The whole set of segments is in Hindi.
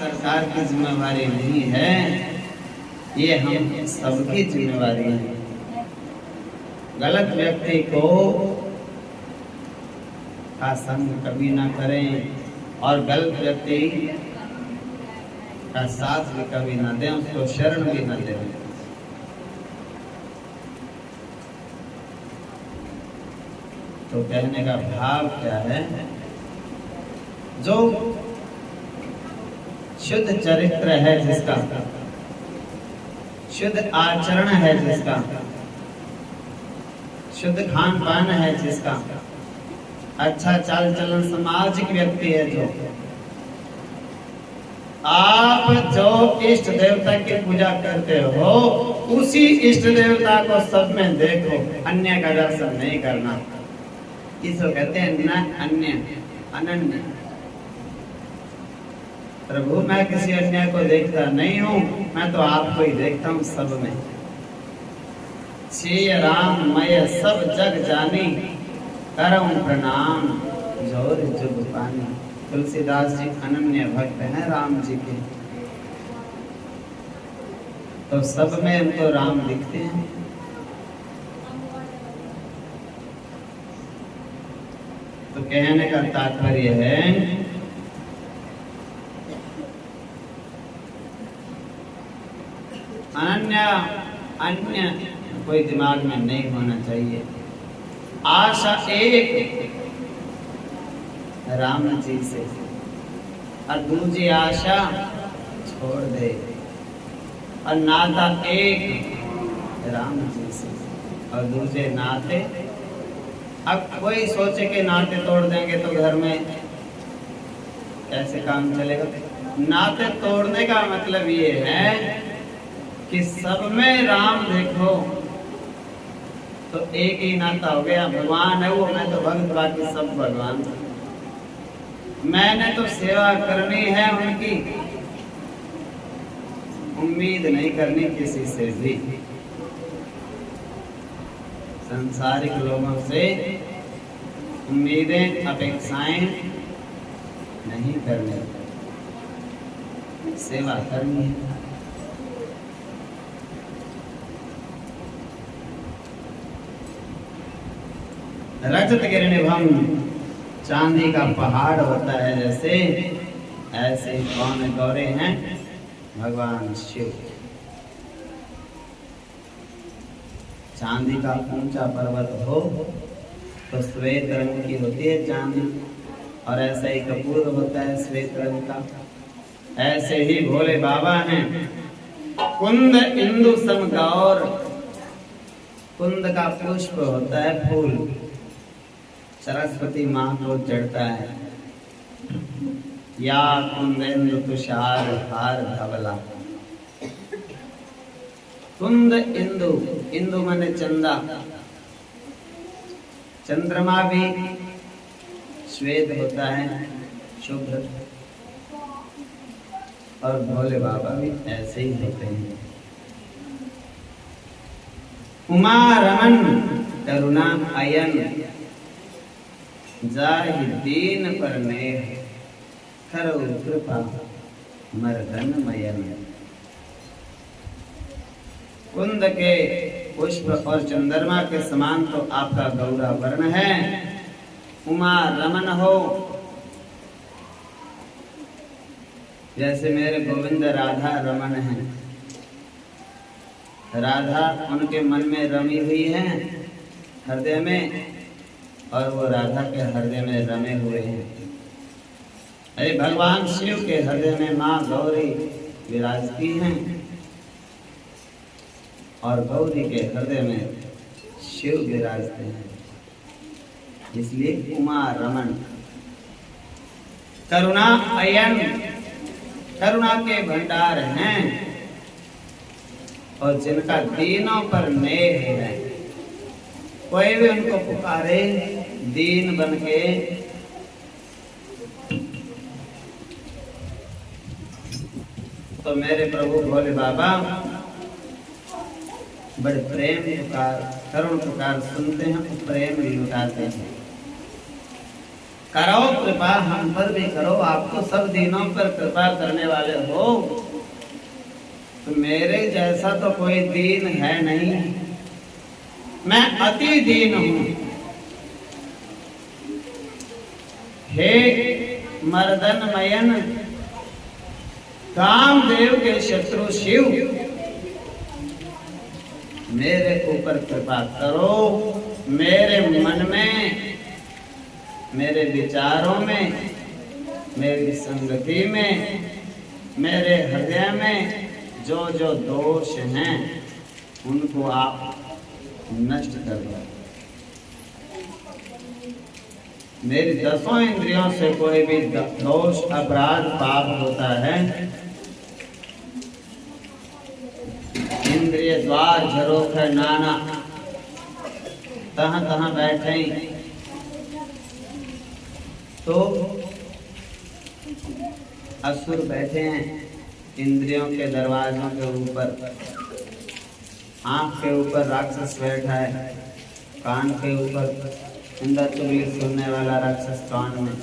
सरकार की जिम्मेवारी नहीं है, ये हम सबकी जिम्मेवारी है। गलत व्यक्ति को का संग कभी ना करें और गलत व्यक्ति का साथ भी कभी ना दें, उसको शरण भी ना दें। तो कहने का भाव क्या है, जो शुद्ध चरित्र है जिसका, शुद्ध आचरण है जिसका, शुद्ध खान पान है जिसका, अच्छा चाल चलन सामाजिक व्यक्ति है, जो आप जो इष्ट देवता की पूजा करते हो उसी इष्ट देवता को सब में देखो, अन्य का दर्शन नहीं करना। इसको कहते हैं न अन्य, अनन्य। प्रभु मैं किसी अन्य को देखता नहीं हूँ, मैं तो आपको ही देखता हूँ सब में। श्री राम मय सब जग जानी, करम प्रणाम जोर जुग पानी। तुलसीदास जी अनन्य भक्त हैं राम जी के, तो सब में हमको राम दिखते हैं। तो कहने का तात्पर्य है अनन्य अन्य कोई दिमाग में नहीं होना चाहिए। आशा एक राम जी से और दूसरी आशा छोड़ दे, और नाता एक राम जी से और दूसरे नाते। अब कोई सोचे कि नाते तोड़ देंगे तो घर में कैसे काम चलेगा। नाते तोड़ने का मतलब ये है कि सब में राम देखो तो एक ही नाता हो गया। भगवान है वो, मैं तो भक्त, बाकी सब भगवान। मैंने तो सेवा करनी है उनकी, उम्मीद नहीं करनी किसी से भी, संसारिक लोगों से उम्मीदें अपेक्षाएं नहीं करनी, सेवा करनी है। रजत गिरिनिभम, चांदी का पहाड़ होता है जैसे, ऐसे कौन गौरे हैं भगवान शिव। चांदी का ऊंचा पर्वत हो तो श्वेत रंग की होती है चांदी, और ऐसा ही कपूर होता है श्वेत रंग का। ऐसे ही भोले बाबा हैं कुंद इंदु समगौर। कुंद का पुष्प होता है फूल, सरस्वती माँ को चढ़ता है। या कुंदेंदु तुषार हार धवला। कुंद इंदु, इंदु माने चंदा, चंद्रमा भी श्वेत होता है शुभ्र, और भोले बाबा भी ऐसे ही होते हैं। उमा रमन करुणा अयन, जाहि दीन पर नेह, करो कृपा मर्दन मयन। कुंद के पुष्प और चंद्रमा के समान तो आपका गौरा वर्ण है। उमा रमन हो, जैसे मेरे गोविंद राधा रमन हैं। राधा उनके मन में रमी हुई है हृदय में, और वो राधा के हृदय में रमे हुए हैं। अरे भगवान शिव के हृदय में माँ गौरी विराजती हैं, और गौरी के हृदय में शिव विराजते हैं। इसलिए उमा रमन। करुणा अयन, करुणा के भंडार हैं, और जिनका दीनों पर नेह है। कोई भी उनको पुकारे दीन बन के, तो मेरे प्रभु भोले बाबा बड़े प्रेम पुकार, करुण पुकार सुनते हैं, प्रेम लुटाते हैं। करो कृपा हम पर भी करो, आप तो सब दीनों पर कृपा करने वाले हो, तो मेरे जैसा तो कोई दीन है नहीं, मैं अति दीन हूं। हे मर्दन मयन कामदेव के शत्रु शिव, मेरे ऊपर कृपा करो, मेरे मन में, मेरे विचारों में, मेरी संगति में, मेरे हृदय में जो जो दोष हैं उनको आप नष्ट कर दो। मेरी 10 इंद्रियों से कोई भी दोष अपराध पाप होता है, इंद्रिय द्वार झरोख नाना, तहाँ तहाँ बैठे तो असुर बैठे हैं इंद्रियों के दरवाजों के ऊपर, आंख के ऊपर राक्षस बैठा है, कान के ऊपर निंदा चुगली सुनने वाला राक्षस कान में,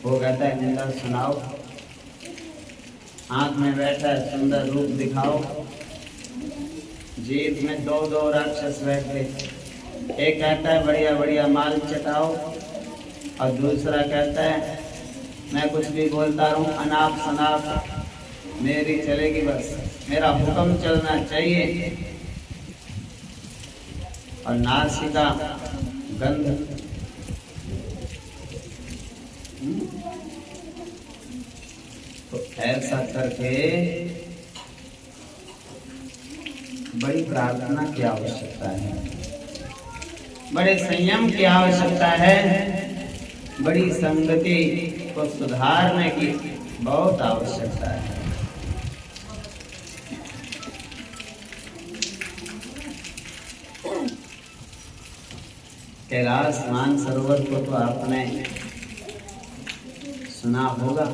वो कहता है निंदा सुनाओ, आंख में बैठा है सुंदर रूप दिखाओ, जीभ में दो दो राक्षस बैठे, एक कहता है बढ़िया बढ़िया माल चटाओ, और दूसरा कहता है मैं कुछ भी बोलता रहूं अनाप शनाप, मेरी चलेगी बस, मेरा हुक्म चलना चाहिए। और नासिका गंध, तो ऐसा करके बड़ी प्रार्थना की आवश्यकता है, बड़े संयम की आवश्यकता है, बड़ी संगति को सुधारने की बहुत आवश्यकता है। कैलाश मानसरोवर को तो आपने सुना होगा,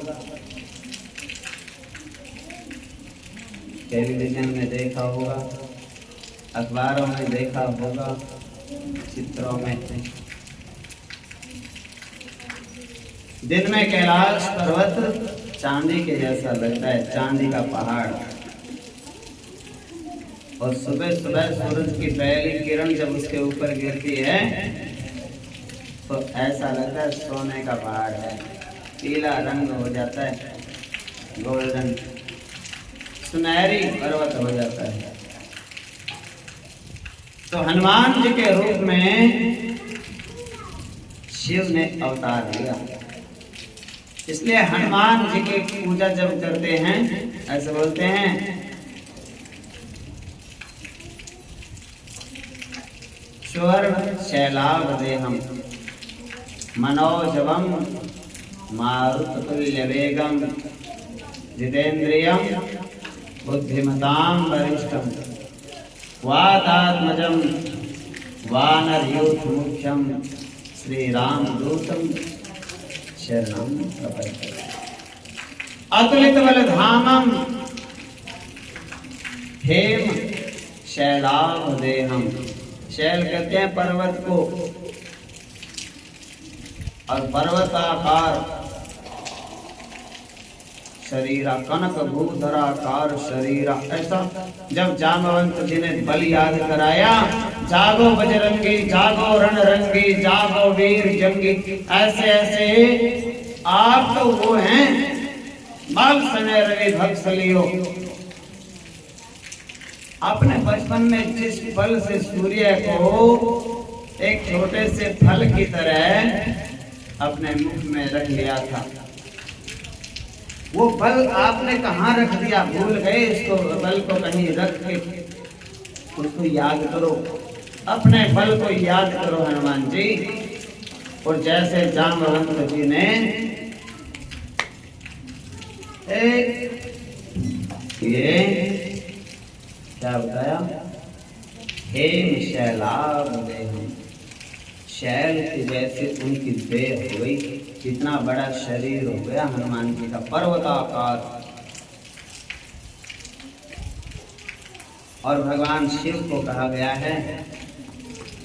टेलीविजन में देखा होगा, अखबारों में देखा होगा, चित्रों में। दिन में कैलाश पर्वत चांदी के जैसा लगता है, चांदी का पहाड़, और सुबह सुबह सूरज की पहली किरण जब उसके ऊपर गिरती है तो ऐसा लगता है सोने का पहाड़ है, पीला रंग हो जाता है, गोल्डन सुनहरी पर्वत हो जाता है। तो हनुमान जी के रूप में शिव ने अवतार लिया, इसलिए हनुमान जी की पूजा जब करते हैं ऐसे बोलते हैं स्वर्ण शैलावदेहम मनोजवम मारुततुल्य वेगम जितेन्द्रियम बुद्धिमतां वरिष्ठम वातात्मजं वानरयूथ मुख्यम श्री रामदूतम शरणं प्रपद्ये। अतुलित बलधामम हेम शैलावदेहम, शैल कहते हैं पर्वत को, और पर्वताकार शरीरा, कनक भूधराकार शरीरा, ऐसा जब जामवंत जी ने बल याद कराया, जागो बजरंगी जागो रणरंगी जागो वीर जंगी, ऐसे ऐसे आप तो वो हैं बाल सने रवि भक्सलियो। अपने बचपन में जिस फल से सूर्य को एक छोटे से फल की तरह अपने मुख में रख लिया था, वो फल आपने कहाँ रख दिया, भूल गए इसको, फल को कहीं रख के उसको याद करो, अपने फल को याद करो हनुमान जी। और जैसे जाम्बवंत जी ने ये क्या बताया, हेम शैलावदेहम, शैल की जैसे उनकी देह हो गई, कितना बड़ा शरीर हो गया हनुमान जी का, पर्वताकार। और भगवान शिव को कहा गया है,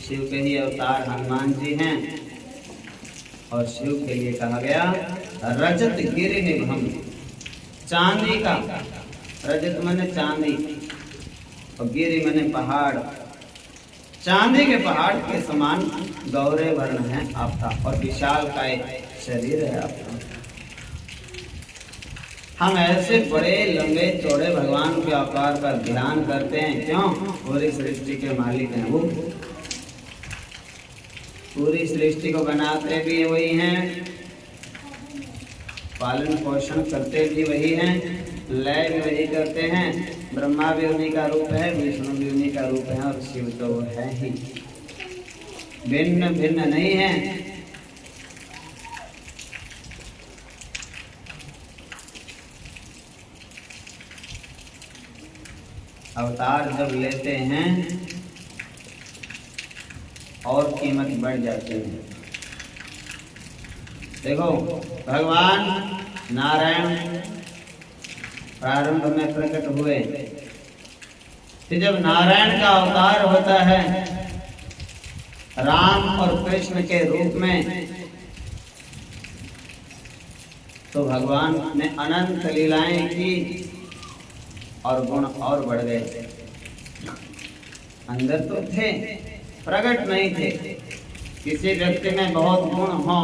शिव के ही अवतार हनुमान जी हैं, और शिव के लिए कहा गया रजत गिरि निभम, चांदी का, रजत माने चांदी और गिरि माने पहाड़, चांदी के पहाड़ के समान गौरे वर्ण है आपका और विशाल का शरीर है आपका। हम ऐसे बड़े लंबे चौड़े भगवान के आकार का ध्यान करते हैं, क्यों? पूरी सृष्टि के मालिक हैं वो, पूरी सृष्टि को बनाते भी वही हैं, पालन पोषण करते भी वही हैं, लय भी वही करते हैं। ब्रह्मा भी उन्हीं का रूप है, विष्णु भी उन्हीं का रूप है और शिव तो वो है ही, भिन्न भिन्न नहीं है। अवतार जब लेते हैं और कीमत बढ़ जाती है। देखो भगवान नारायण प्रारंभ में प्रकट हुए, कि जब नारायण का अवतार होता है राम और कृष्ण के रूप में, तो भगवान ने अनंत लीलाएं की और गुण और बढ़ गए। अंदर तो थे, प्रकट नहीं थे। किसी व्यक्ति में बहुत गुण हो,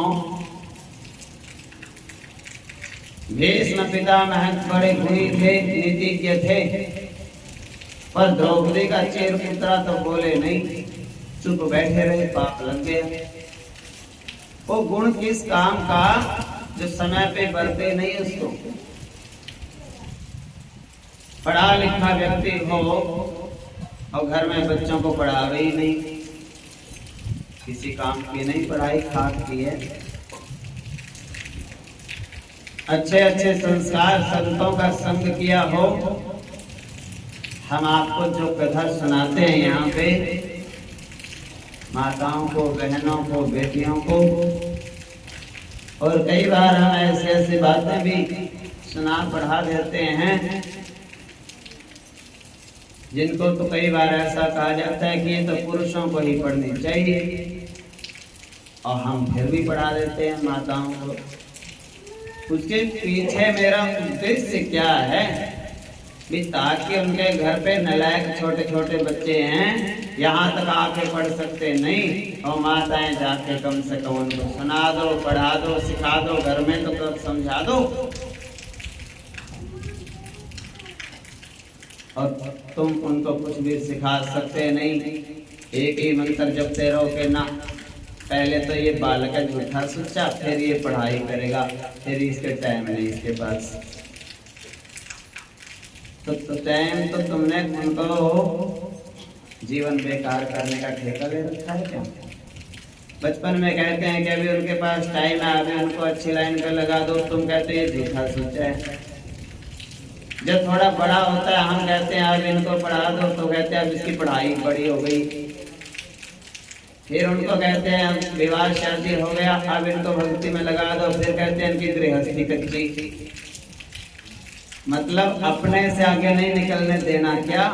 भीष्म पितामह बड़े गुणी थे, नीतिज्ञ थे, पर द्रौपदी का चेर पुत्रा तो बोले नहीं, चुप बैठे रहे, पाप लग गया। वो गुण किस काम का जो समय पे बरते नहीं उसको। पढ़ा लिखा व्यक्ति हो और घर में बच्चों को पढ़ावे ही नहीं, किसी काम की नहीं पढ़ाई, खाक की है। अच्छे अच्छे संस्कार संतों का संग किया हो। हम आपको जो कथा सुनाते हैं यहाँ पे, माताओं को, बहनों को, बेटियों को, और कई बार हम ऐसे ऐसी बातें भी सुना पढ़ा देते हैं जिनको तो कई बार ऐसा कहा जाता है कि ये तो पुरुषों को ही पढ़नी चाहिए, और हम फिर भी पढ़ा देते हैं माताओं को। उसके पीछे मेरा उद्देश्य क्या है भी, ताकि उनके घर पे नालायक छोटे छोटे बच्चे हैं, यहाँ तक आके पढ़ सकते नहीं, और माताएं जाके कम से कम उनको सुना दो, पढ़ा दो, सिखा दो, घर में तो समझा दो। और तुम उनको कुछ भी सिखा सकते नहीं, एक ही मंत्र जपते रहो कि ना पहले तो ये बालक है झूठा सच्चा, फिर ये पढ़ाई करेगा, फिर इसके टाइम नहीं इसके पास। तो टाइम तो तुमने उनको जीवन बेकार करने का ठेका ले रखा है क्या? बचपन में कहते हैं कि अभी उनके पास टाइम है, अभी उनको अच्छी लाइन पे लगा दो, तुम कहते हैं ये झूठा सच्चा है। जब थोड़ा बड़ा होता है हम कहते हैं अब इनको पढ़ा दो, तो कहते हैं अब इसकी पढ़ाई बड़ी हो गई। फिर उनको कहते हैं अब विवाह शादी हो गया, अब इनको भक्ति में लगा दो, फिर कहते हैं इनकी गृहस्थी कच्ची। मतलब अपने से आगे नहीं निकलने देना क्या?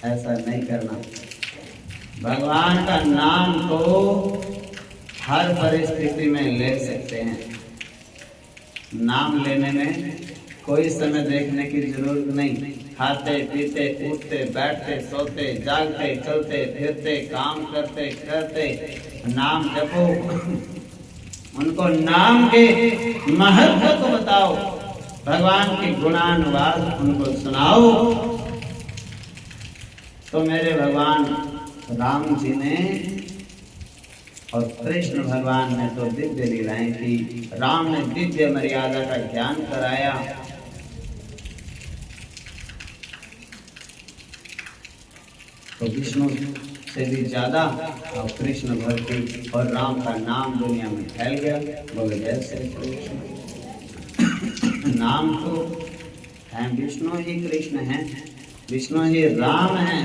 ऐसा नहीं करना। भगवान का नाम तो हर परिस्थिति में ले सकते हैं। नाम लेने में कोई समय देखने की जरूरत नहीं। खाते पीते उठते बैठते सोते जागते चलते फिरते काम करते करते नाम जपो। उनको नाम के महत्व को बताओ, भगवान की गुणानुवाद उनको सुनाओ। तो मेरे भगवान राम जी ने और कृष्ण भगवान ने तो दिव्य लीलाएं की। राम ने दिव्य मर्यादा का ज्ञान कराया, तो विष्णु से भी ज्यादा और कृष्ण भक्ति और राम का नाम दुनिया में फैल गया। बोले जय श्री कृष्ण। नाम तो है विष्णु ही कृष्ण है, विष्णु ही राम है,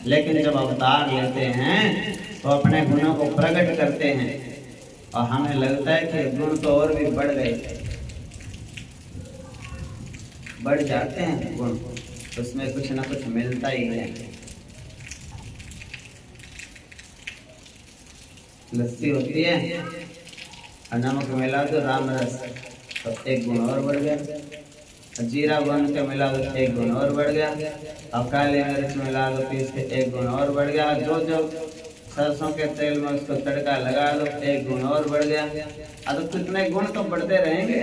लेकिन जब अवतार लेते हैं तो अपने गुणों को प्रकट करते हैं और हमें लगता है कि गुण तो और भी बढ़ गए, बढ़ जाते हैं गुण, उसमें कुछ ना कुछ मिलता ही है। लस्सी होती है और नमक मिला दो राम रस तो 1 गुण और बढ़ गया, जीरा भून के मिला दो 1 गुण और बढ़ गया, और काली मिर्च मिला दो पीस के 1 गुण और बढ़ गया, जो जो सरसों के तेल में उसको तड़का लगा दो 1 गुण और बढ़ गया। अब तो कितने गुण तो बढ़ते रहेंगे,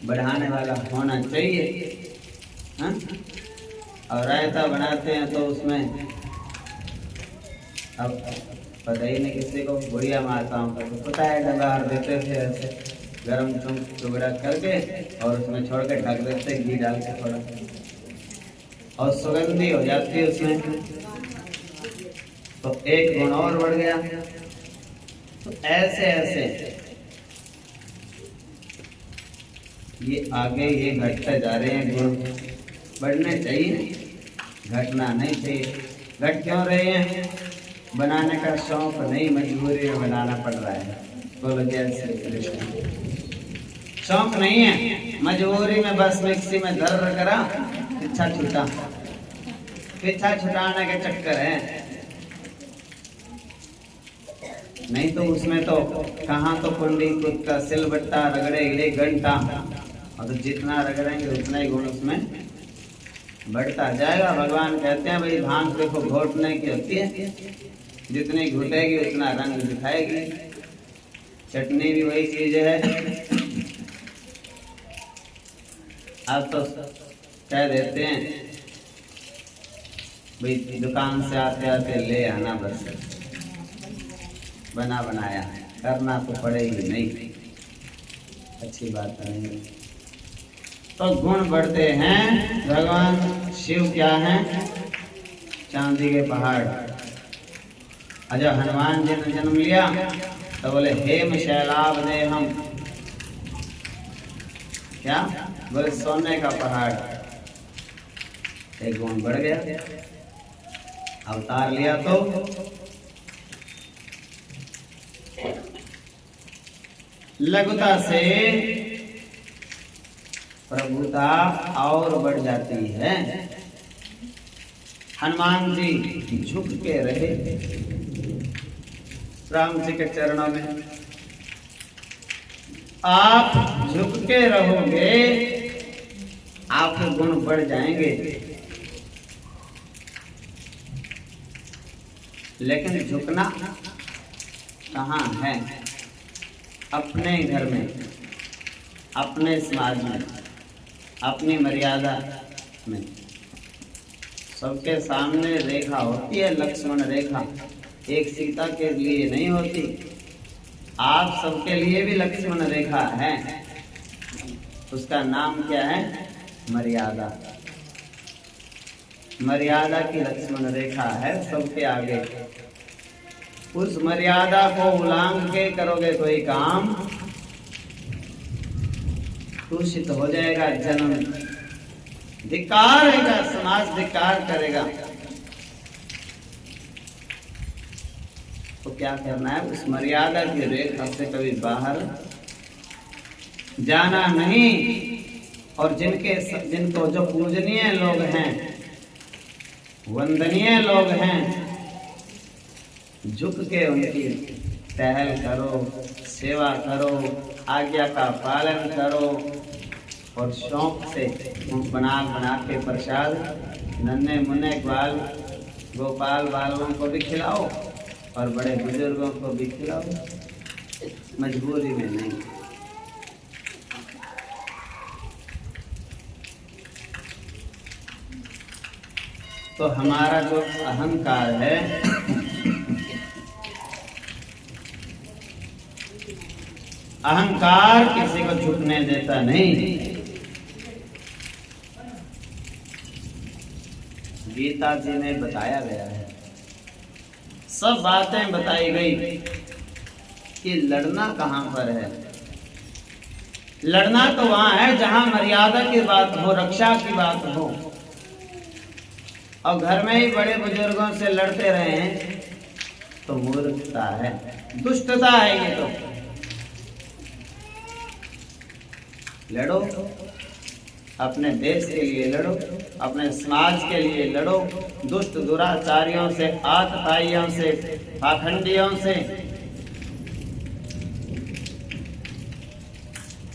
बढ़ाने वाला होना चाहिए। हाँ? और रायता बनाते हैं तो उसमें अब पता ही नहीं किसी को, बुढ़िया माताओं का तो पता है, डगार देते थे ऐसे गरम टुकड़ा करके और उसमें छोड़ के ढक देते घी डाल के थोड़ा, और सुगंधी हो जाती है उसमें तो 1 गुण और बढ़ गया। तो ऐसे ऐसे ये आगे ये घटते जा रहे हैं, गुण बढ़ने चाहिए, घटना नहीं चाहिए। घट क्यों रहे हैं? बनाने का शौक नहीं, मजबूरी में बनाना पड़ रहा है। बोलो जय श्री कृष्ण। शौक नहीं है, मजबूरी में बस मिक्सी में दर्र करा, पीछा छूटा, पीछा छुटाने के चक्कर है। नहीं तो उसमें तो कहाँ तो कुंडी कुत्ता सिलबट्टा रगड़े 1 घंटा, और तो जितना रगड़ेंगे उतना ही गुण उसमें बढ़ता जाएगा। भगवान कहते हैं भाई भांग देखो घोटने की होती है, जितनी घुटेगी उतना रंग दिखाएगी। चटनी भी वही चीज है। अब तो कह देते हैं भाई दुकान से आते आते ले आना, बस बना बनाया, करना तो पड़ेगी नहीं, अच्छी बात नहीं। तो गुण बढ़ते हैं। भगवान शिव क्या हैं? चांदी के पहाड़। जब हनुमान जी ने जन्म लिया तो बोले हेम शैलाभ दे हम, क्या बोले? सोने का पहाड़। 1 गुण बढ़ गया। अवतार लिया तो लघुता से प्रभुता और बढ़ जाती है। हनुमान जी झुक के रहे राम जी के चरणों में। आप झुक के रहोगे, आपके गुण बढ़ जाएंगे। लेकिन झुकना कहाँ है? अपने घर में, अपने समाज में, अपनी मर्यादा में। सबके सामने रेखा होती है, लक्ष्मण रेखा, एक सीता के लिए नहीं होती। आप सबके लिए भी लक्ष्मण रेखा है, उसका नाम क्या है? मर्यादा। मर्यादा की लक्ष्मण रेखा है सबके आगे। उस मर्यादा को उल्लंघन के करोगे कोई काम, दूषित हो जाएगा, जन्म धिक्कार रहेगा, समाज धिक्कार करेगा। तो क्या करना है? उस मर्यादा की रेखा से कभी बाहर जाना नहीं। और जिनको जो पूजनीय लोग हैं, वंदनीय लोग हैं, झुक के उनकी टहल करो, सेवा करो, आज्ञा का पालन करो, और शौक से बना बना के प्रसाद नन्हे मुन्ने ग्वाल गोपाल बालों को भी खिलाओ और बड़े बुजुर्गों को भी खिलाओ, मजबूरी में नहीं। तो हमारा जो अहंकार है, अहंकार किसी को झुकने देता नहीं। गीता जी में बताया गया है, सब बातें बताई गई कि लड़ना कहां पर है। लड़ना तो वहां है जहां मर्यादा की बात हो, रक्षा की बात हो। और घर में ही बड़े बुजुर्गों से लड़ते रहे तो मूर्खता है, दुष्टता है। ये तो लड़ो अपने देश के लिए लड़ो, अपने समाज के लिए लड़ो, दुष्ट दुराचारियों से, आतताइयों से, पाखंडियों से,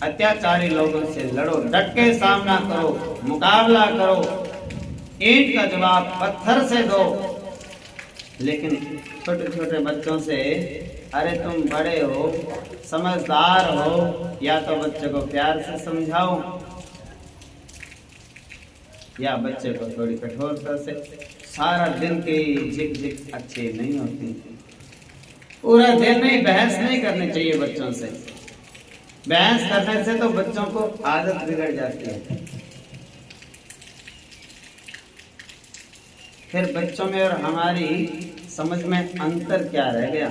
अत्याचारी लोगों से लड़ो, डट के सामना करो, मुकाबला करो, ईंट का जवाब पत्थर से दो। लेकिन छोटे छोटे बच्चों से, अरे तुम बड़े हो, समझदार हो, या तो बच्चे को प्यार से समझाओ या बच्चे को थोड़ी कठोरता से। सारा दिन की झिक झिक अच्छी नहीं होती। पूरा दिन नहीं, बहस नहीं करनी चाहिए बच्चों से। बहस करने से तो बच्चों को आदत बिगड़ जाती है। फिर बच्चों में और हमारी समझ में अंतर क्या रह गया?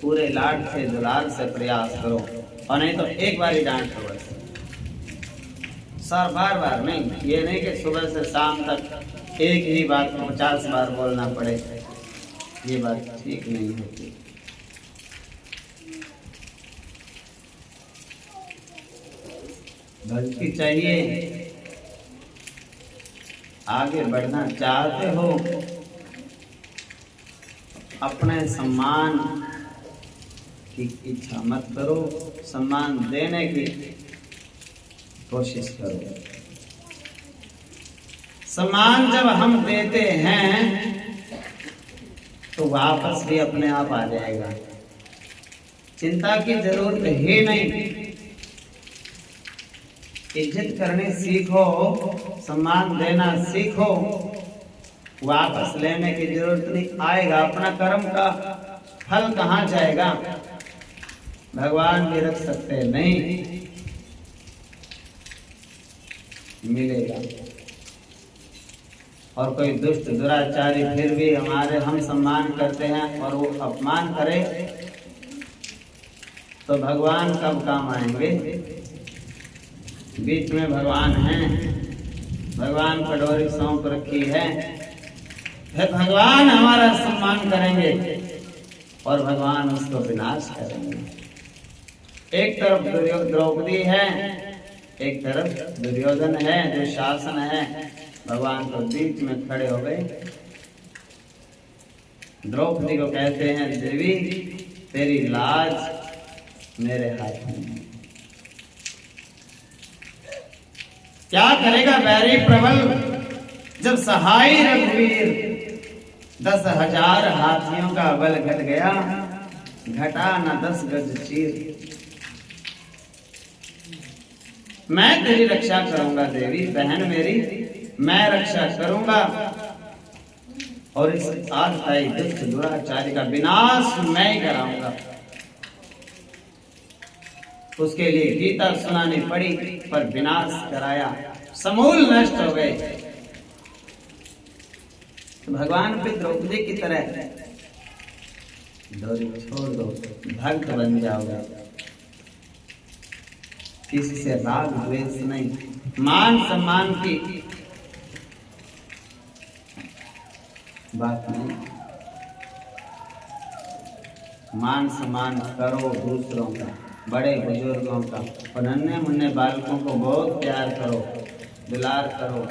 पूरे लाड से, दुलार से प्रयास करो, और नहीं तो एक बार ही डांट दो बस। सर बार बार नहीं। ये नहीं कि सुबह से शाम तक एक ही बात को 50 बार बोलना पड़े। ये बात ठीक नहीं होती। भक्ति चाहिए। आगे बढ़ना चाहते हो, अपने सम्मान की इच्छा मत करो, सम्मान देने की कोशिश करो। सम्मान जब हम देते हैं तो वापस भी अपने आप आ जाएगा। चिंता की जरूरत ही नहीं। इज्जत करनी सीखो, सम्मान देना सीखो, वापस लेने की जरूरत नहीं। आएगा अपना कर्म का फल कहाँ जाएगा? भगवान भी रख सकते नहीं, मिलेगा। और कोई दुष्ट दुराचारी फिर भी हम सम्मान करते हैं और वो अपमान करे तो भगवान कब काम आएंगे? बीच में भगवान हैं, भगवान कटोरी सौंप रखी है, फिर भगवान हमारा सम्मान करेंगे और भगवान उसको विनाश करेंगे। एक तरफ द्रौपदी है, एक तरफ दुर्योधन है, जो शासन है। भगवान तो बीच में खड़े हो गए। द्रौपदी को कहते हैं, देवी तेरी लाज मेरे हाथ में। क्या करेगा बैरी प्रबल जब सहाय रघुवीर? 10,000 हाथियों का बल घट गया, घटा न 10 गज चीर। मैं तेरी रक्षा करूंगा देवी, बहन मेरी, मैं रक्षा करूंगा और इस आतताई दुष्ट दुराचारी का विनाश मैं ही कराऊंगा। उसके लिए गीता सुनानी पड़ी, पर विनाश कराया, समूल नष्ट हो गए। तो भगवान भी द्रौपदी की तरह डोरी छोड़ दो, भक्त बन जाओगे। किसी से राग द्वेष नहीं, मान सम्मान की बात नहीं। मान सम्मान करो दूसरों का, बड़े बुजुर्गों का, और नन्हे मुन्ने बालकों को बहुत प्यार करो, दुलार करो,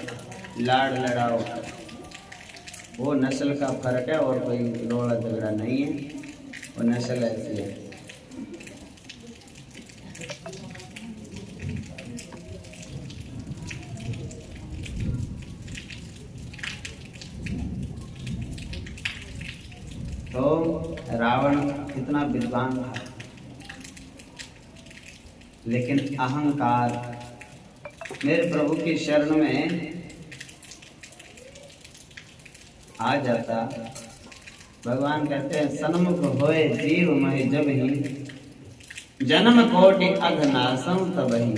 लाड़ लड़ाओ। वो नस्ल का फर्क है और कोई रोड़ा झगड़ा नहीं है। वो नस्ल ऐसी है। तो रावण कितना विद्वान था, लेकिन अहंकार। मेरे प्रभु की शरण में आ जाता। भगवान कहते हैं, सन्मुख होए जीव महि जब ही, जन्म कोटि अघनासम तबहि।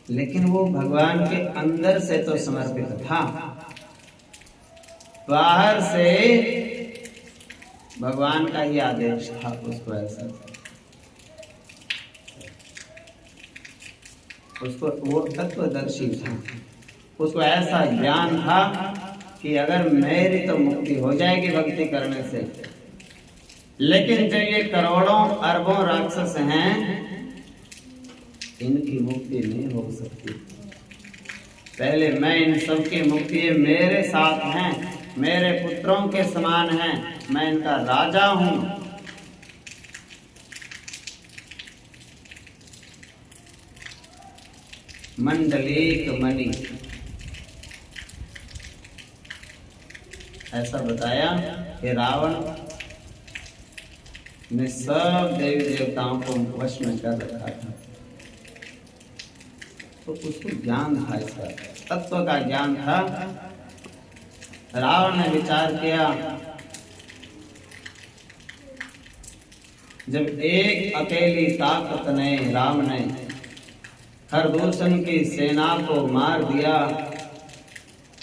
लेकिन वो भगवान के अंदर से तो समर्पित था, बाहर से भगवान का ही आदेश था उसको ऐसा। उसको वो तत्वदर्शी था, उसको ऐसा ज्ञान था कि अगर मेरी तो मुक्ति हो जाएगी भक्ति करने से, लेकिन जो ये करोड़ों अरबों राक्षस हैं, इनकी मुक्ति नहीं हो सकती। पहले मैं इन सबकी मुक्ति, ये मेरे साथ हैं, मेरे पुत्रों के समान हैं, मैं इनका राजा हूं। मंडलीक मणि, ऐसा बताया कि रावण ने सब देवी देवताओं को वश में कर रखा था। तो उसको ज्ञान था, इसका तत्व का ज्ञान था। रावण ने विचार किया, जब एक अकेली ताकत ने, राम ने खरदूषण की सेना को मार दिया,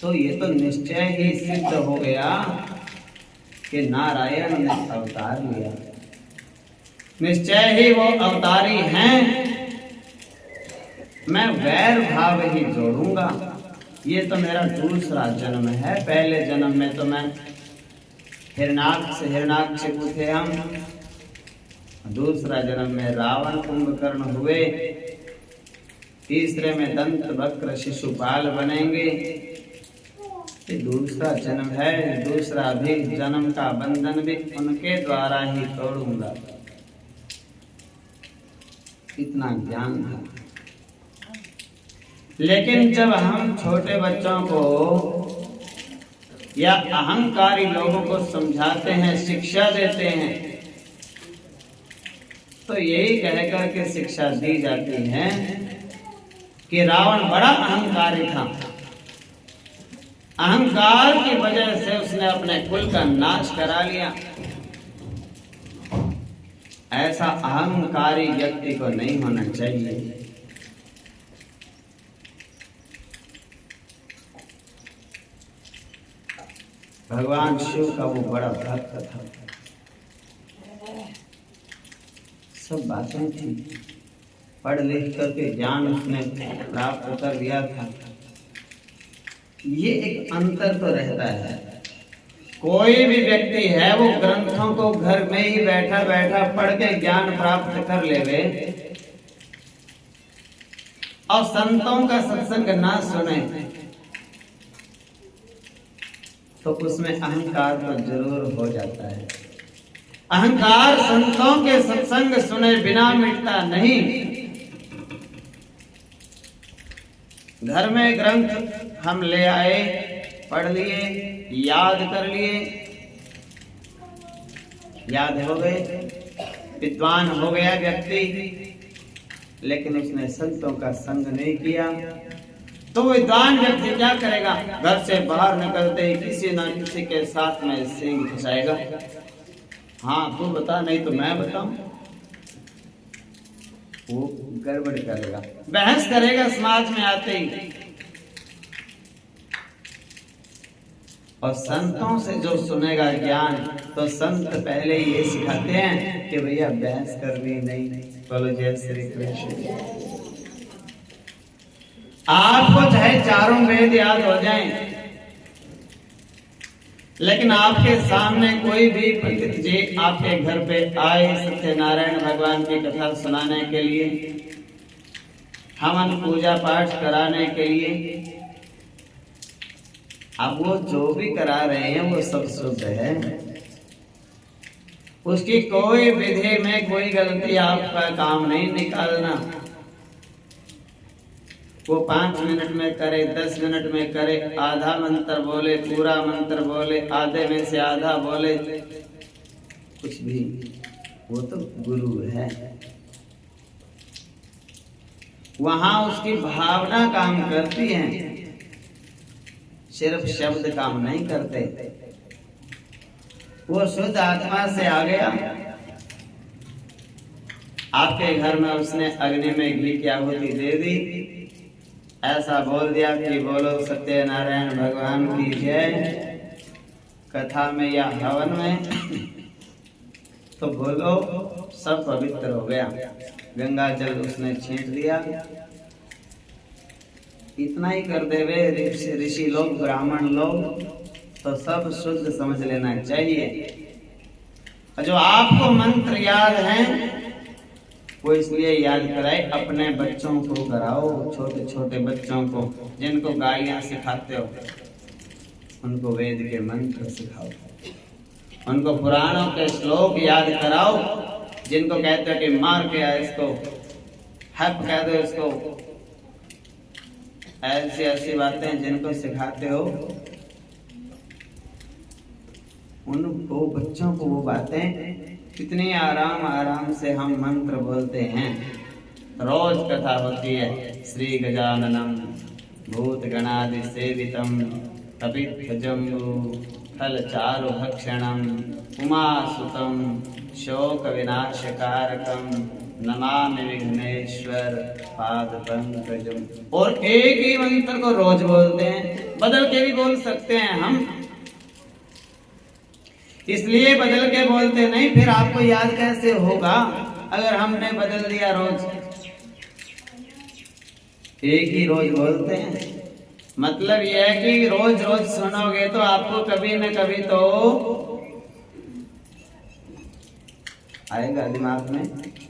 तो ये तो निश्चय ही सिद्ध हो गया कि नारायण ने अवतार लिया। निश्चय ही वो अवतारी हैं। मैं वैर भाव ही जोड़ूंगा। ये तो मेरा दूसरा जन्म है। पहले जन्म में तो मैं हिरणाक्ष थे हम, दूसरा जन्म में रावण कुंभकर्ण हुए, तीसरे में दंत वक्र शिशुपाल बनेंगे। ये दूसरा जन्म है। दूसरा भी जन्म का बंधन भी उनके द्वारा ही तोड़ूंगा। इतना ज्ञान था। लेकिन जब हम छोटे बच्चों को या अहंकारी लोगों को समझाते हैं, शिक्षा देते हैं, तो यही कहकर के शिक्षा दी जाती है कि रावण बड़ा अहंकारी था। अहंकार की वजह से उसने अपने कुल का नाश करा लिया। ऐसा अहंकारी व्यक्ति को नहीं होना चाहिए। भगवान शिव का वो बड़ा भक्त था। सब बातें थी, पढ़ लिख करके ज्ञान उसने प्राप्त कर लिया था। ये एक अंतर तो रहता है। कोई भी व्यक्ति है वो ग्रंथों को घर में ही बैठा बैठा पढ़ के ज्ञान प्राप्त कर लेवे और संतों का सत्संग ना सुने, तो उसमें अहंकार तो जरूर हो जाता है। अहंकार संतों के सत्संग सुने बिना मिटता नहीं। घर में ग्रंथ हम ले आए, पढ़ लिए, याद कर लिए, याद हो गए, विद्वान हो गया व्यक्ति, लेकिन उसने संतों का संग नहीं किया, तो विद्वान व्यक्ति क्या करेगा? घर से बाहर निकलते ही किसी ना किसी के साथ में सींग फंसाएगा। हाँ तू बता, नहीं तो मैं बताऊं। वो गड़बड़ करेगा, बहस करेगा समाज में आते ही। और संतों से जो सुनेगा ज्ञान, तो संत पहले ये सिखाते हैं कि भैया बहस करनी नहीं। बोलो जय श्री कृष्ण। आपको चाहे चारों वेद याद हो जाएं, लेकिन आपके सामने कोई भी पंडित जी आपके घर पे आए सत्यनारायण भगवान की कथा सुनाने के लिए, हवन पूजा पाठ कराने के लिए, अब वो जो भी करा रहे हैं वो सब शुद्ध है। उसकी कोई विधि में कोई गलती आपका काम नहीं निकालना। वो 5 मिनट में करे, 10 मिनट में करे, आधा मंत्र बोले, पूरा मंत्र बोले, आधे में से आधा बोले, कुछ भी, वो तो गुरु है। वहां उसकी भावना काम करती है, सिर्फ शब्द काम नहीं करते। वो शुद्ध आत्मा से आ गया। आपके घर में उसने अग्नि में घी की आहुति दे दी, ऐसा बोल दिया कि बोलो सत्यनारायण भगवान की जय, कथा में या हवन में, तो बोलो सब पवित्र हो गया। गंगा जल उसने छींट दिया। इतना ही कर देवे ऋषि लोग, ब्राह्मण लोग, तो सब शुद्ध समझ लेना चाहिए। और जो आपको मंत्र याद है वो इसलिए याद कराए, अपने बच्चों को कराओ, छोटे छोटे बच्चों को जिनको गालियां सिखाते हो उनको वेद के मंत्र सिखाओ, उनको पुराणों के श्लोक याद कराओ, जिनको कहते हो कि मार के इसको हप कह दो इसको, ऐसी ऐसी बातें जिनको सिखाते हो उनको बच्चों को वो बातें कितनी आराम आराम से हम मंत्र बोलते हैं। रोज कथा होती है, श्री गजाननम भूत गणादि सेवितम कपिध्वजम्बु फल चारु भक्षणम उमासुतम शोक विनाशकारकम नमामि विघ्नेश्वर पाद पंकजम। और एक ही मंत्र को रोज बोलते हैं, बदल के भी बोल सकते हैं हम, इसलिए बदल के बोलते नहीं, फिर आपको याद कैसे होगा अगर हमने बदल दिया रोज। एक ही रोज बोलते हैं, मतलब यह है कि रोज रोज सुनोगे तो आपको कभी न कभी तो आएगा, दिमाग में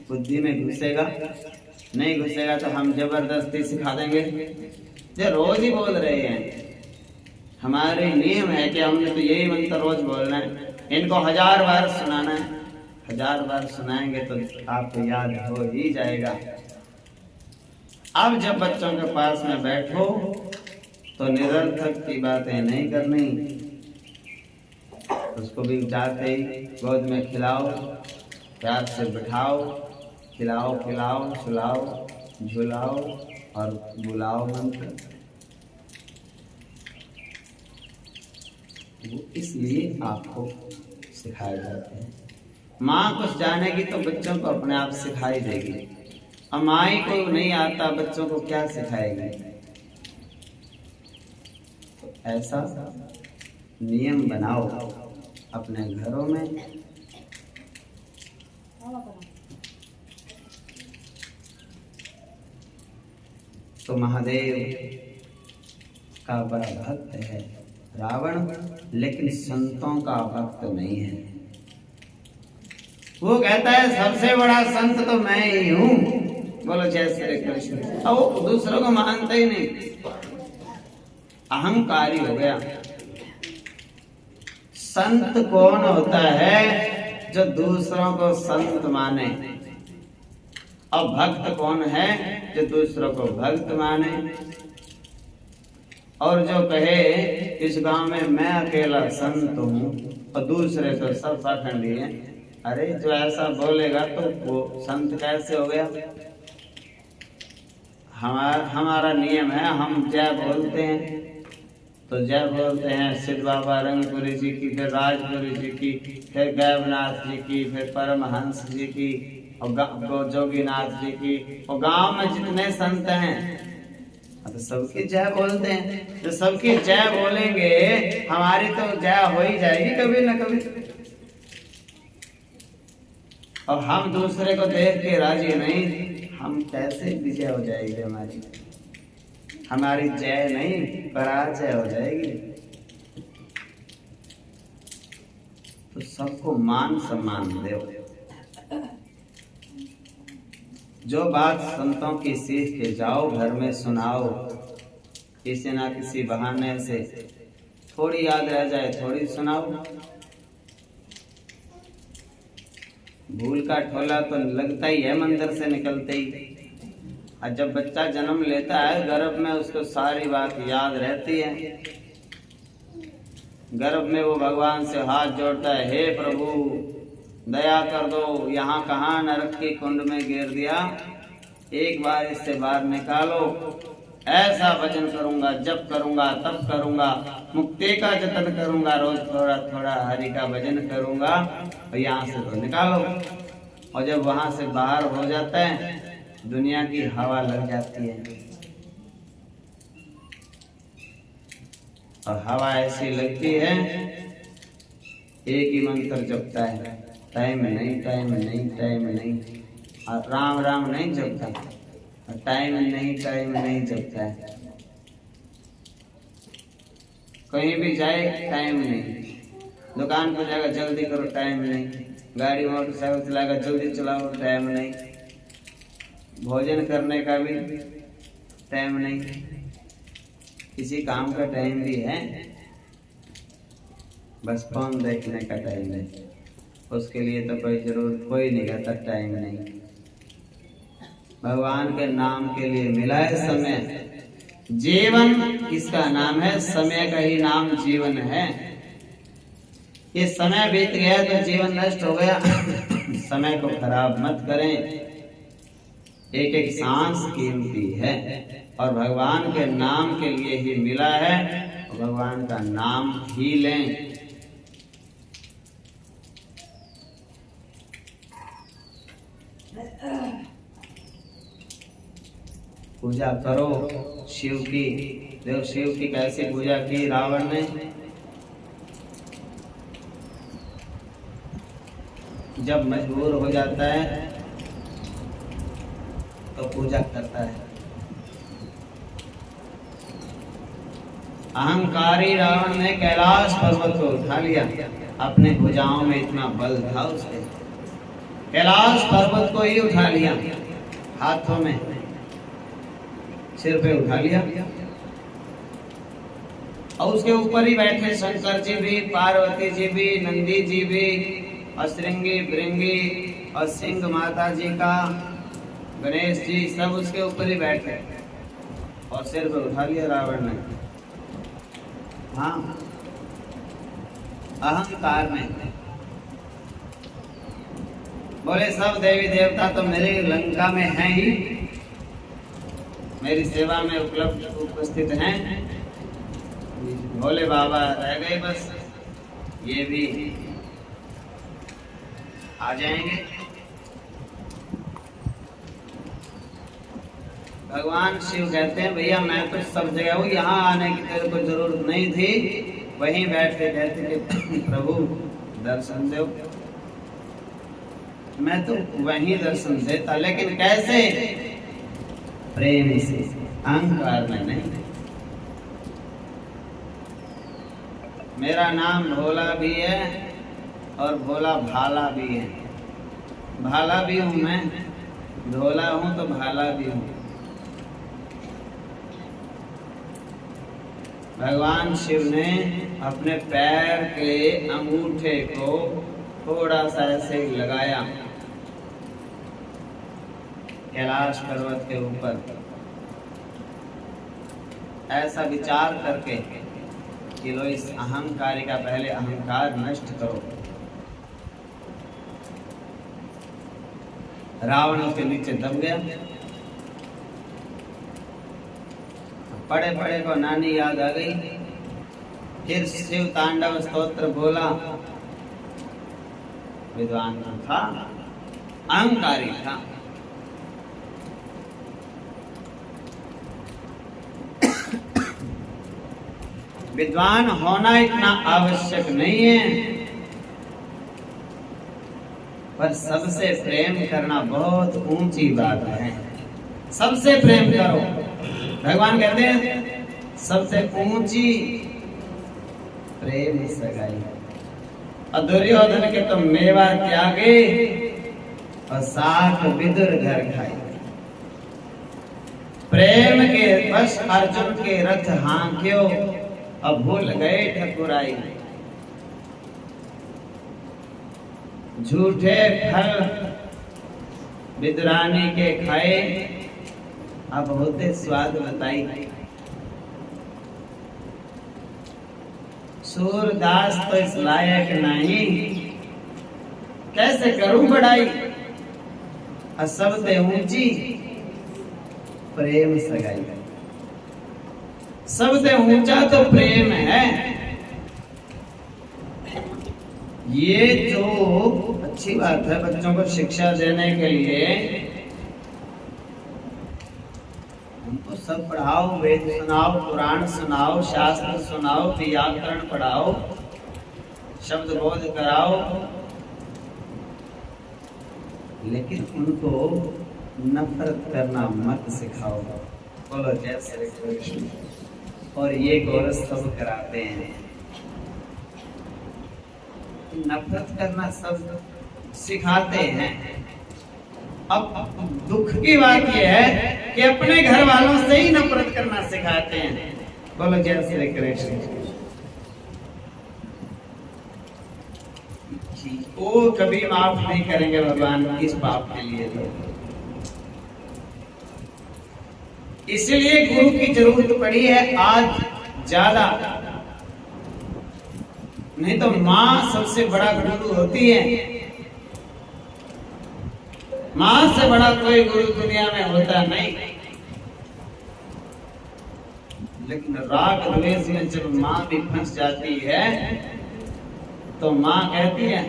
बुद्धि में घुसेगा, नहीं घुसेगा तो हम जबरदस्ती सिखा देंगे। जो रोज ही बोल रहे हैं, हमारे नियम है कि हमने तो यही मंत्र रोज बोलना है, इनको 1000 बार सुनाना है, 1000 बार सुनाएंगे तो आपको याद हो ही जाएगा। अब जब बच्चों के पास में बैठो तो निरर्थक की बातें नहीं करनी, उसको भी जाते ही गोद में खिलाओ, प्यार से बिठाओ, खिलाओ पिलाओ सुलाओ झुलाओ और बुलाओ मंत्र। वो इसलिए आपको सिखाए जाते हैं। माँ कुछ जानेगी तो बच्चों को अपने आप सिखाई देगी, और माँ ही को नहीं आता बच्चों को क्या सिखाएगी। तो ऐसा नियम बनाओ अपने घरों में। तो महादेव का बड़ा भक्त है रावण, लेकिन संतों का भक्त नहीं है। वो कहता है सबसे बड़ा संत तो मैं ही हूँ, बोलो जय श्री कृष्ण। और वो दूसरों को मानता ही नहीं, अहंकारी हो गया। संत कौन होता है? जो दूसरों को संत माने। और भक्त कौन है? जो दूसरों को भक्त माने। और जो कहे इस गांव में मैं अकेला संत हूँ और दूसरे तो सब पाखंडी हैं, अरे जो ऐसा बोलेगा तो वो संत कैसे हो गया? हमारा नियम है, हम जय बोलते हैं तो जय बोलते हैं सिद्ध बाबा रंगपुरी जी की, फिर राजपुरी जी की, फिर गैबनाथ जी की, फिर परमहंस जी की और जोगीनाथ जी की, और गांव में जितने संत हैं तो सबकी जय बोलते हैं। तो सबकी जय बोलेंगे, हमारी तो जय हो ही जाएगी कभी न कभी। और हम दूसरे को देख के राजी नहीं, हम कैसे विजय हो जाएगी हमारी जय नहीं पराजय हो जाएगी। तो सबको मान सम्मान दो। जो बात संतों की सीख के जाओ, घर में सुनाओ, किसी ना किसी बहाने से थोड़ी याद रह जाए, थोड़ी सुनाओ। भूल का ठोला तो लगता ही है मंदिर से निकलते ही। और जब बच्चा जन्म लेता है गर्भ में, उसको सारी बात याद रहती है। गर्भ में वो भगवान से हाथ जोड़ता है, हे प्रभु दया कर दो, यहाँ कहाँ नरक की कुंड में गिर दिया, एक बार इससे बाहर निकालो। ऐसा भजन करूंगा, जप करूंगा, तप करूंगा, मुक्ति का जतन करूंगा, रोज थोड़ा थोड़ा हरि का भजन करूंगा और यहाँ से तो निकालो। और जब वहां से बाहर हो जाता है, दुनिया की हवा लग जाती है। और हवा ऐसी लगती है, एक ही मंत्र जपता है, टाइम नहीं टाइम नहीं टाइम नहीं, और राम राम नहीं जपता, टाइम नहीं जपता है। कहीं भी जाए टाइम नहीं, दुकान पर जाएगा जल्दी करो टाइम नहीं, गाड़ी मोटरसाइकिल चलाकर जल्दी चलाओ, टाइम नहीं। भोजन करने का भी टाइम नहीं, किसी काम का टाइम भी है, बस फोन देखने का टाइम नहीं। उसके लिए तो कोई जरूरत कोई नहीं कहता टाइम नहीं। भगवान के नाम के लिए मिला है समय। जीवन किसका नाम है? समय का ही नाम जीवन है। ये समय बीत गया तो जीवन नष्ट हो गया। समय को खराब मत करें, एक एक सांस कीमती है और भगवान के नाम के लिए ही मिला है। भगवान का नाम ही लें। पूजा करो शिव की। देखो शिव की कैसी पूजा की रावण ने। जब मजबूर हो जाता है तो पूजा करता है। अहंकारी रावण ने कैलाश पर्वत को उठा लिया। अपने भुजाओं में इतना बल था उसके, कैलाश पर्वत को ही उठा लिया, हाथों में सिर पे उठा लिया। और उसके ऊपर ही बैठे शंकर जी भी, पार्वती जी भी, नंदी जी भी, और श्रृंगी भृंगी और सिंह माता जी का, गणेश जी, सब उसके ऊपर ही बैठे और सिर पे उठा लिया रावण ने। हाँ, अहंकार में बोले सब देवी देवता तो मेरे लंका में हैं ही, मेरी सेवा में उपस्थित हैं। भोले बाबा रह गए, बस ये भी आ जाएंगे। भगवान शिव कहते हैं भैया मैं तो सब जगह हूँ, यहाँ आने की तेरे को जरूरत नहीं थी। वहीं बैठ के कहते कि प्रभु दर्शन दो। मैं तो वहीं दर्शन देता, लेकिन कैसे? प्रेम से, अहंकार में नहीं। मेरा नाम भोला भी है और भोला भाला भी है। भाला भी हूं मैं, भोला हूं तो भाला भी हूं। भगवान शिव ने अपने पैर के अंगूठे को थोड़ा सा ऐसे लगाया कैलाश पर्वत के ऊपर, ऐसा विचार करके कि लो इस अहंकारी का पहले अहंकार नष्ट करो। रावण उसके नीचे दब गया। पड़े पड़े को नानी याद आ गई। फिर शिव तांडव स्तोत्र बोला। विद्वान था, अहंकारी था। विद्वान होना इतना आवश्यक नहीं है, पर सबसे प्रेम करना बहुत ऊंची बात है। सबसे प्रेम करो। भगवान कहते हैं सबसे ऊंची प्रेम सगाई। और दुर्योधन के तो मेवा त्यागे और साथ विदुर घर खाए। प्रेम के बस अर्जुन के रथ हांक्यो अब भूल गए ठकुराई। झूठे फल विदुरानी के खाए अब होते स्वाद बताई। सूरदास तो इस लायक नहीं, कैसे करूं बड़ाई। सबसे ऊंची प्रेम सगाई। सबसे ऊंचा तो प्रेम है। ये जो अच्छी बात है बच्चों को शिक्षा देने के लिए, उनको सब पढ़ाओ, वेद सुनाओ, पुराण सुनाओ, शास्त्र सुनाओ, व्याकरण पढ़ाओ, शब्द बोध कराओ, लेकिन उनको नफरत करना मत सिखाओ। बोलो जय श्री कृष्ण। और ये कोर्स सब कराते हैं। नफरत करना सब सिखाते हैं। अब दुख की बात यह है कि अपने घर वालों से ही नफरत करना सिखाते हैं। बोलो जय श्री कृष्ण। वो कभी माफ नहीं करेंगे भगवान इस पाप के लिए। इसलिए गुरु की जरूरत पड़ी है आज ज्यादा। नहीं तो माँ सबसे बड़ा गुरु होती है। माँ से बड़ा कोई गुरु दुनिया में होता नहीं। लेकिन राग द्वेष में जब माँ भी फंस जाती है तो माँ कहती है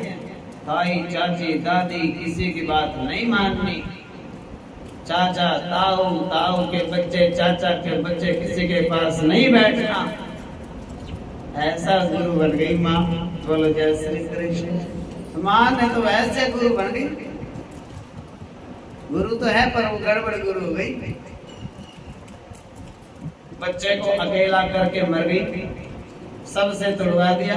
ताई चाची दादी किसी की बात नहीं माननी। चाचा ताऊ, ताऊ के बच्चे चाचा के बच्चे किसी के पास नहीं बैठना। ऐसा गुरु बन गई माँ। बोलो जय श्री कृष्ण। माँ ने तो ऐसे गुरु बन गई। गुरु तो है पर वो गड़बड़ गुरु हो गई। बच्चे को अकेला करके मर गई, सबसे तुड़वा दिया।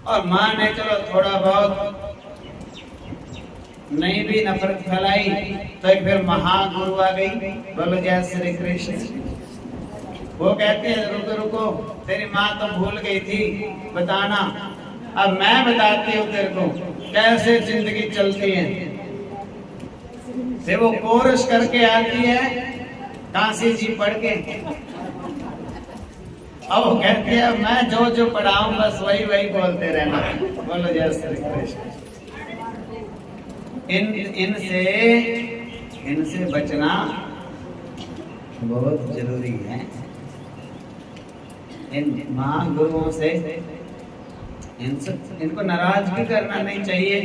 और माँ ने चलो थोड़ा बहुत नहीं भी नफरत फैलाई तो फिर महागुरु आ गई। बोलो जय श्री कृष्ण। वो कहते हैं रुको रुको, तेरी माँ तो भूल गई थी बताना, अब मैं बताती हूँ तेरे को कैसे जिंदगी चलती है। फिर वो कोरस करके आती है काशी जी पढ़ के। अब वो कहती है मैं जो जो पढ़ाऊं बस वही वही बोलते रहना। बोलो जय श्री कृष्ण। इनसे बचना बहुत जरूरी है। इन महागुरुओं से इनको नाराज भी करना नहीं चाहिए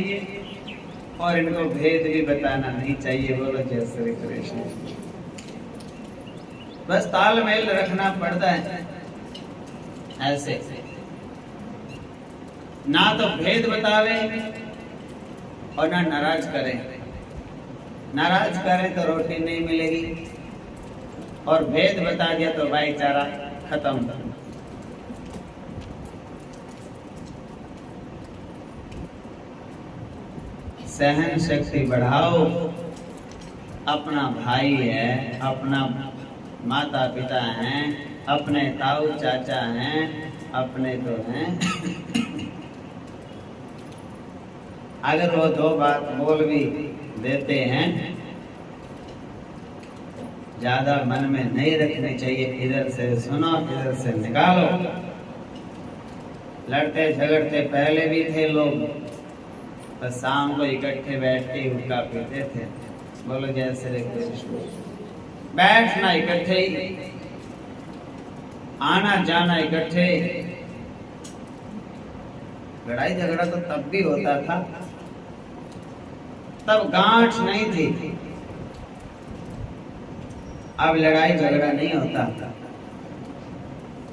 और इनको भेद भी बताना नहीं चाहिए। बोलो जय श्री कृष्ण। बस तालमेल रखना पड़ता है। ऐसे ना तो भेद बतावे और ना नाराज करें। नाराज करें तो रोटी नहीं मिलेगी और भेद बता दिया तो भाईचारा खत्म। सहन शक्ति बढ़ाओ। अपना भाई है, अपना माता पिता हैं, अपने ताऊ चाचा हैं, अपने तो हैं। अगर वो दो बात बोल भी देते हैं ज्यादा मन में नहीं रखनी चाहिए। इधर से सुनो इधर से निकालो। लड़ते झगड़ते पहले भी थे लोग, बस शाम को इकट्ठे बैठ के हुक्का पीते थे। बोलो जय श्री कृष्ण। बैठना इकट्ठे ही, आना जाना इकट्ठे। लड़ाई झगड़ा तो तब भी होता था, तब गांठ नहीं थी। अब लड़ाई झगड़ा नहीं होता,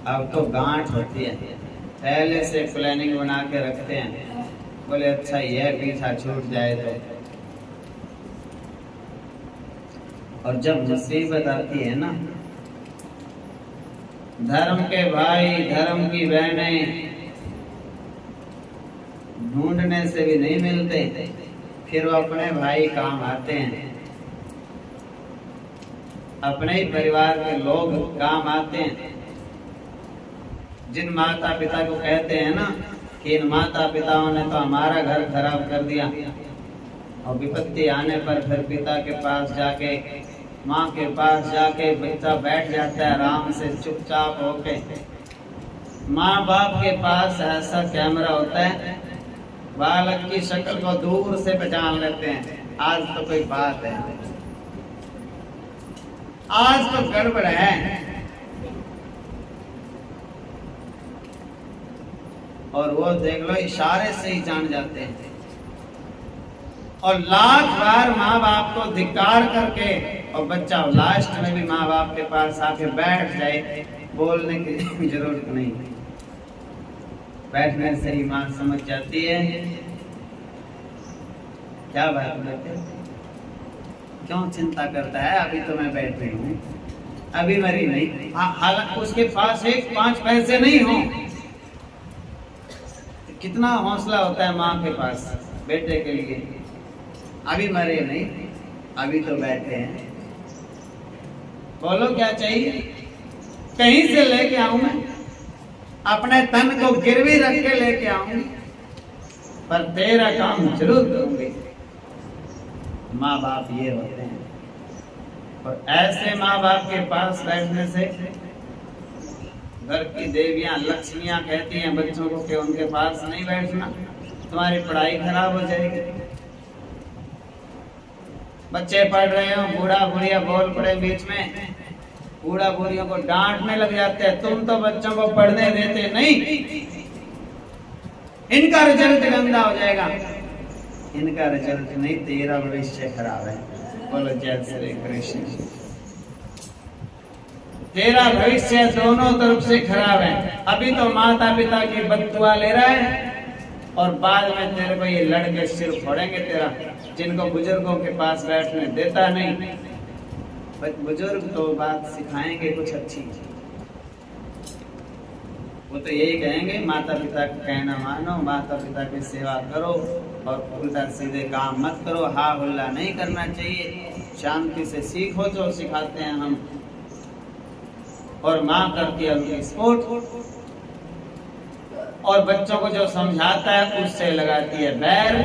अब तो गांठ होती है। पहले से प्लानिंग बना के रखते हैं, बोले अच्छा यह पीछा छूट जाए तो। और जब मुसीबत आती है ना, धर्म के भाई धर्म की बहनें ढूंढने से भी नहीं मिलते, फिर वो अपने भाई काम आते हैं। अपने ही परिवार के लोग काम आते हैं। जिन माता पिता को कहते हैं ना कि इन माता पिताओं ने तो हमारा घर खराब कर दिया, और विपत्ति आने पर फिर पिता के पास जाके माँ के पास जाके बच्चा बैठ जाता है आराम से चुपचाप होके। माँ बाप के पास ऐसा कैमरा होता है, बालक की शक्ल को दूर से पहचान लेते हैं। आज तो कोई बात है, आज तो गड़बड़ है। और वो देख लो इशारे से ही जान जाते हैं। और लाख बार माँ बाप को धिक्कार करके और बच्चा लास्ट में भी माँ बाप के पास आके बैठ जाए, बोलने की जरूरत नहीं। बैठने से ही माँ समझ जाती है क्या बात करते, क्यों चिंता करता है, अभी तो मैं बैठ रही हूँ, अभी मरी नहीं। हालांकि उसके पास एक 5 पैसे नहीं हो, कितना हौसला होता है माँ के पास बेटे के लिए। अभी मरे नहीं, अभी तो बैठे हैं। बोलो क्या चाहिए? कहीं से लेके आऊं मैं, अपने तन को गिरवी रख के लेके आऊंगी, पर तेरा काम जरूर करूंगी। माँ बाप ये होते हैं। और ऐसे माँ बाप के पास बैठने से घर की देवियां लक्ष्मियां कहती हैं बच्चों को कि उनके पास नहीं बैठना, तुम्हारी पढ़ाई खराब हो जाएगी। बच्चे पढ़ रहे हो, बूढ़ा बुढ़िया बोल पड़े बीच में, बूढ़ा बुढ़ियों को डांटने लग जाते हैं, तुम तो बच्चों को पढ़ने देते नहीं, इनका रिजल्ट गंदा हो जाएगा। इनका रिजल्ट नहीं, तेरा भविष्य खराब है। बोलो जय श्री कृष्ण। तेरा भविष्य दोनों तरफ से खराब है। अभी तो माता पिता की बददुआ ले रहा है और बाद में तेरे को ये लड़के सिर फोड़ेंगे तेरा, जिनको बुजुर्गों के पास बैठने देता नहीं। बुजुर्ग तो बात सिखाएंगे कुछ अच्छी, वो तो यही कहेंगे माता पिता का कहना मानो, माता पिता की सेवा करो और उल्टा सीधे काम मत करो, हा हुल्ला नहीं करना चाहिए, शांति से सीखो जो सिखाते हैं हम। और माँ करती है उनकी सपोर्ट, और बच्चों को जो समझाता है उससे लगाती है बैर।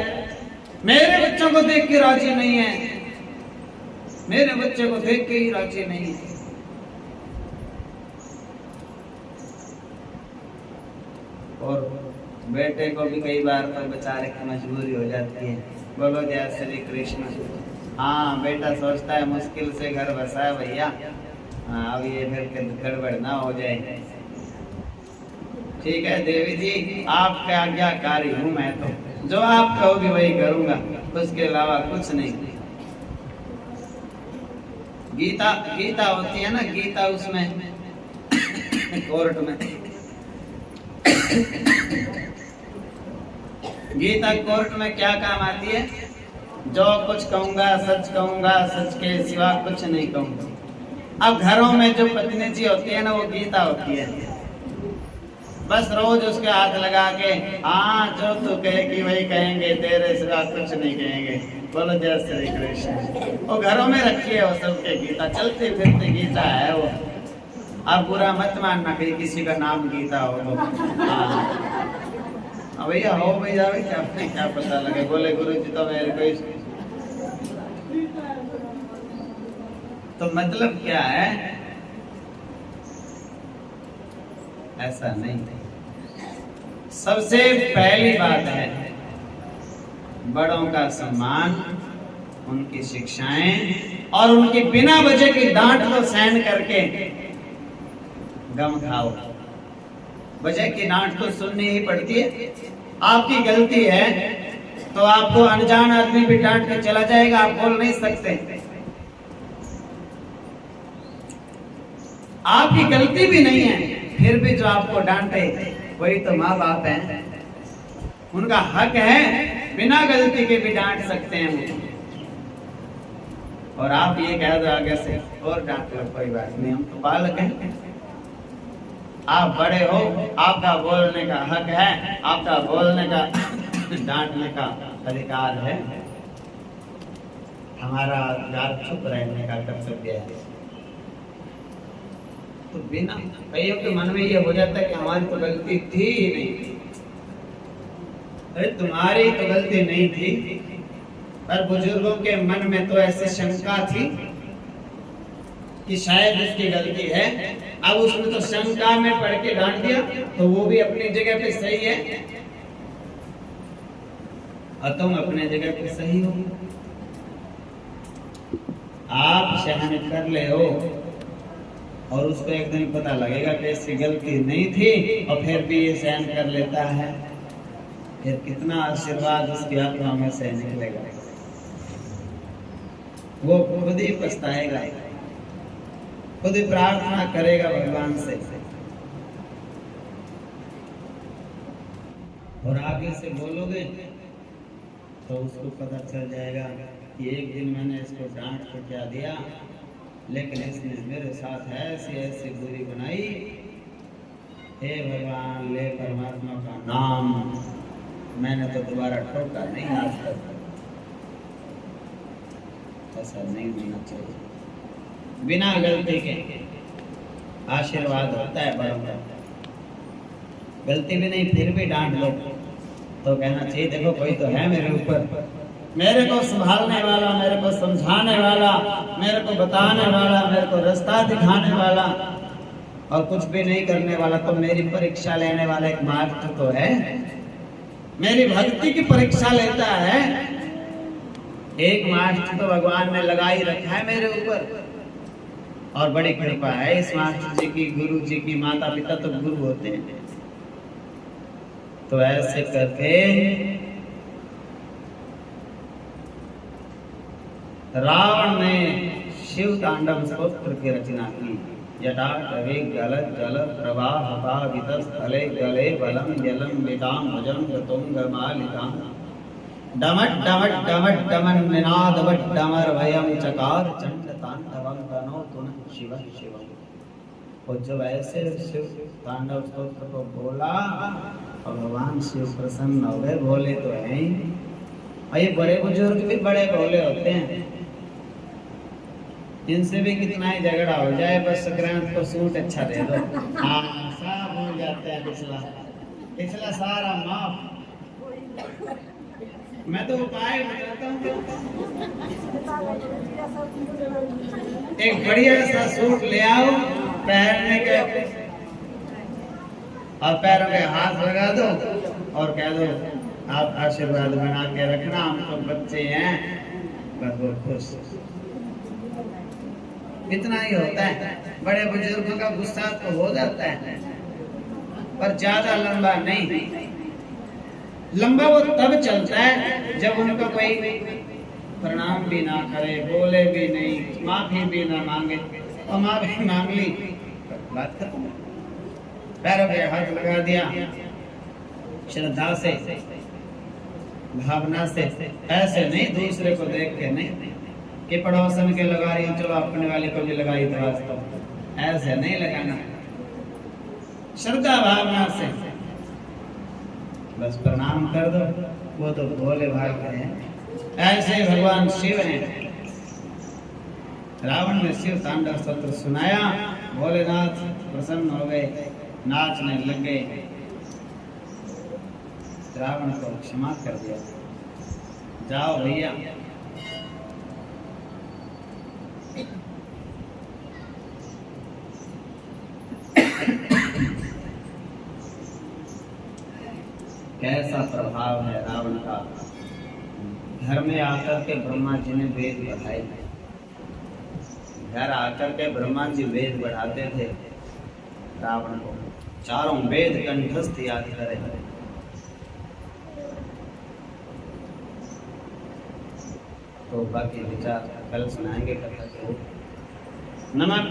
मेरे बच्चों को देख के राजी नहीं है, मेरे बच्चे को देख के ही राजी नहीं है। और बेटे को भी कई बार तो बेचारे की मजबूरी हो जाती है। बोलो जय श्री कृष्ण। हाँ, बेटा सोचता है मुश्किल से घर बसा है भैया, अब ये फिर गड़बड़ ना हो जाए। ठीक है देवी जी, आपके आज्ञाकारी हूँ मैं, तो जो आप कहोगे वही करूंगा, उसके अलावा कुछ नहीं। गीता होती है ना, गीता उसमें कोर्ट में गीता कोर्ट में क्या काम आती है? जो कुछ कहूंगा सच कहूंगा, सच के सिवा कुछ नहीं कहूंगा। अब घरों में जो पत्नी जी होती है ना, वो गीता होती है। बस रोज उसके हाथ लगा के, हाँ जो तू कहेगी वही कहेंगे, तेरे सिवा कुछ नहीं कहेंगे। बोलो जय श्री कृष्ण। वो घरों में रखी है वो सबके गीता, चलते फिरते गीता है वो। आप बुरा मत मानना कि किसी का नाम गीता हो तो। हाँ भैया हो भैया, क्या पता लगे। बोले गुरु जी तो मेरे को तो मतलब क्या है? ऐसा नहीं। सबसे पहली बात है बड़ों का सम्मान, उनकी शिक्षाएं और उनकी बिना वजह की डांट को सहन करके गम खाओ। वजह की डांट तो सुननी ही पड़ती है। आपकी गलती है तो आपको अनजान आदमी भी डांट के चला जाएगा, आप बोल नहीं सकते। आपकी गलती भी नहीं है, फिर भी जो आपको डांटे वही तो माँ बाप हैं। उनका हक है, बिना गलती के भी डांट सकते हैं वो। और आप ये कह दो आगे से और डांट लो, कोई बात नहीं, हम तो बालक हैं। आप बड़े हो, आपका बोलने का हक है, आपका बोलने का डांटने का अधिकार है। हमारा अधिकार चुप रहने का कर्तव्य है। तो बिना कईयों के मन में ये हो जाता है कि हमारी तो गलती थी ही नहीं। अरे तुम्हारी तो गलती नहीं थी, पर बुजुर्गों के मन में तो ऐसी शंका थी कि शायद उसकी गलती है। अब उसने तो शंका में पड़ के डांट दिया, तो वो भी अपनी जगह पे सही है और तुम अपने जगह पे सही हो। आप सहन कर ले हो और उसको एक दिन पता लगेगा कि इसकी गलती नहीं थी और फिर भी ये सहन कर लेता है, फिर कितना आशीर्वाद उसके आत्मा में से निकलेगा। वो खुद ही पछताएगा, खुद ही प्रार्थना करेगा भगवान से और आगे से बोलोगे तो उसको पता चल जाएगा कि एक दिन मैंने इसको डांट के क्या दिया, लेकिन इसने मेरे साथ ऐसी ऐसी बुरी बनाई। हे भगवान, ले परमात्मा का नाम, मैंने तो दोबारा ठोका नहीं आज तक। ऐसा नहीं होना चाहिए। बिना गलती के आशीर्वाद होता है बड़ों का। गलती भी नहीं फिर भी डांट लो तो कहना चाहिए देखो कोई तो है मेरे ऊपर, मेरे को संभालने वाला, मेरे को समझाने वाला, मेरे को बताने वाला, मेरे को रास्ता दिखाने वाला, और कुछ भी नहीं करने वाला तो मेरी परीक्षा लेने वाला एक मास्टर तो है, मेरी भक्ति की परीक्षा लेता है। एक मास्टर तो भगवान ने लगा ही रखा है मेरे ऊपर, और बड़ी कृपा है इस मास्टर जी की, गुरु जी की। माता पिता तो गुरु होते हैं। तो ऐसे करके रावण ने शिव तांडव स्तोत्र की रचना की। जटाटवे गल जल प्रवाह पावित स्थले गले बलम जलम विदाम भजम गतुंग मालिकाम डमट डमट डमट डमन निनाद वट डमर भयम चकार चंड तांडवम तनो तुन शिव शिव। और जब ऐसे शिव तांडव स्तोत्र को बोला और भगवान शिव प्रसन्न हो गए। भोले तो हैं ही, और ये बड़े बुजुर्ग भी बड़े भोले होते हैं। इनसे भी कितना ही झगड़ा हो जाए, बस संक्रांत को सूट अच्छा दे दो, हाँ सब भूल जाते हैं। पिछला सारा माफ। मैं तो उपाय बताता हूँ, एक बढ़िया सा सूट ले आओ पहनने के, और पैरों पे हाथ लगा दो और कह दो आप आशीर्वाद बना के रखना, हम तो बच्चे हैं, बस वो खुश। इतना ही होता है। बड़े बुजुर्गों का गुस्सा तो हो जाता है, पर ज्यादा लंबा नहीं। लंबा वो तब चलता है जब उनको कोई प्रणाम भी ना करे, बोले भी नहीं, माफी भी ना मांगे, और माफी मांग ली, बात खत्म। पैरों पे हाथ लगा दिया श्रद्धा से, भावना से, ऐसे नहीं दूसरे को देख के नहीं कि पड़ोसन के लगा रही हूँ चलो अपने वाले को भी लगाई तो वास्तव, ऐसे नहीं लगाना। श्रद्धा भावना से बस प्रणाम कर दो, वो तो भोले भाग हैं। ऐसे भगवान शिव ने रावण ने शिव तांडव स्तोत्र सुनाया। भोलेनाथ प्रसन्न हो गए, नाचने लग गए, रावण को क्षमा कर दिया। जाओ भैया, कैसा प्रभाव है रावण का। घर में आकर के ब्रह्मा जी ने वेद बढ़ाए। घर आकर के ब्रह्मा जी वेद बढ़ाते थे रावण को, चारों वेद कंठस्थ याद करे। तो बाकी विचार कल सुनाएंगे कथा के। नमः